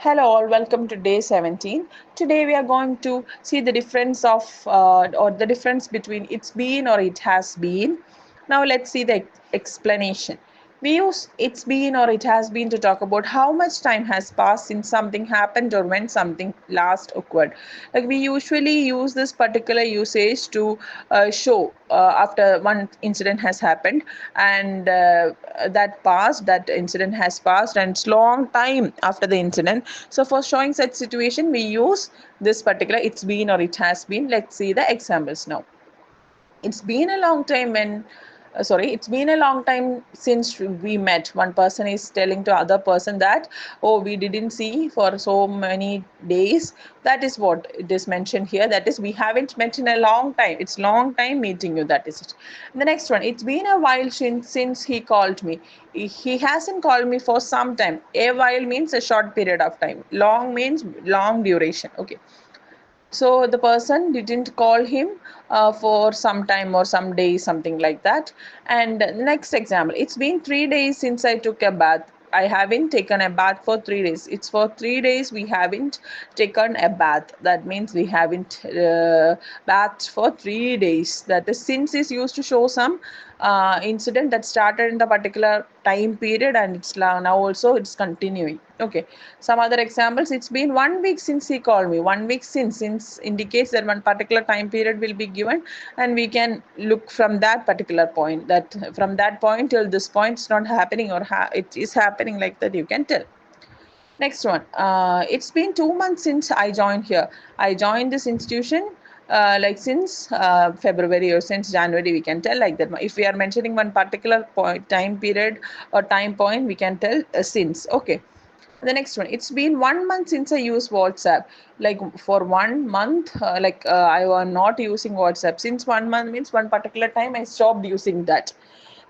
Hello all, welcome to day 17. Today we are going to see the difference of or the difference between it's been or it has been. Now let's see the explanation. We use it's been or it has been to talk about how much time has passed since something happened or when something last occurred. Like we usually use this particular usage to show after one incident has happened and that incident has passed and it's long time after the incident. So for showing such situation we use this particular it's been or it has been. Let's see the examples now. It's been a long time when it's been a long time since we met. One person is telling to other person that, oh, we didn't see for so many days. That is what it is mentioned here, that is we haven't met in a long time, it's long time meeting you, that is it. The next one, it's been a while since he called me. He hasn't called me for some time. A while means a short period of time, long means long duration. Okay, so the person didn't call him for some time or some days, something like that. And next example, it's been 3 days since I took a bath. I haven't taken a bath for 3 days. It's for 3 days we haven't taken a bath. That means we haven't bathed for 3 days. That is, since is used to show some incident that started in the particular time period and it's now also it's continuing. Okay, some other examples, it's been 1 week since he called me. 1 week since indicates that one particular time period will be given and we can look from that particular point, that from that point till this point it's not happening or it is happening, like that you can tell. Next one, it's been 2 months since I joined here. I joined this institution like since February or since January, we can tell like that. If we are mentioning one particular point, time period or time point, we can tell since. Okay. The next one, it's been 1 month since I use WhatsApp. Like for 1 month, I was not using WhatsApp. Since 1 month means one particular time I stopped using that.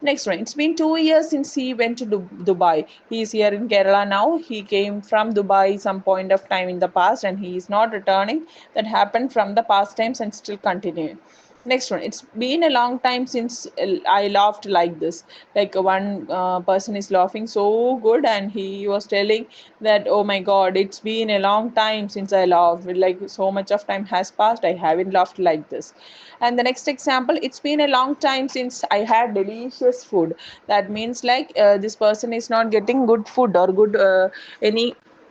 Next one, it's been 2 years since he went to Dubai. He is here in Kerala now. He came from Dubai some point of time in the past and he is not returning. That happened from the past times and still continuing. Next one, it's been a long time since I laughed like this. Like one person is laughing so good and he was telling that, oh my god, it's been a long time since I laughed. Like so much of time has passed, I haven't laughed like this. And the next example, it's been a long time since I had delicious food. That means like this person is not getting good food or good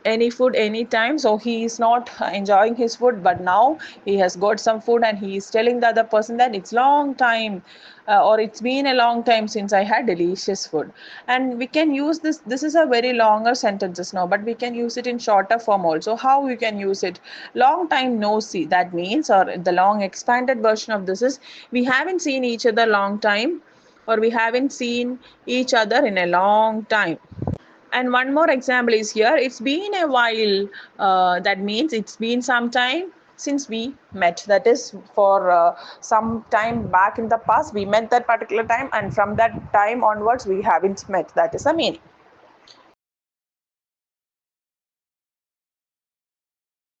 any food anytime, so he is not enjoying his food, but now he has got some food and he is telling the other person that it's long time or it's been a long time since I had delicious food. And we can use this is a very longer sentences now, but we can use it in shorter form also. How we can use it? Long time no see, that means, or the long expanded version of this is, we haven't seen each other long time, or we haven't seen each other in a long time. And one more example is here, it's been a while. That means it's been some time since we met. That is, for some time back in the past we met that particular time, and from that time onwards we haven't met. That is the meaning.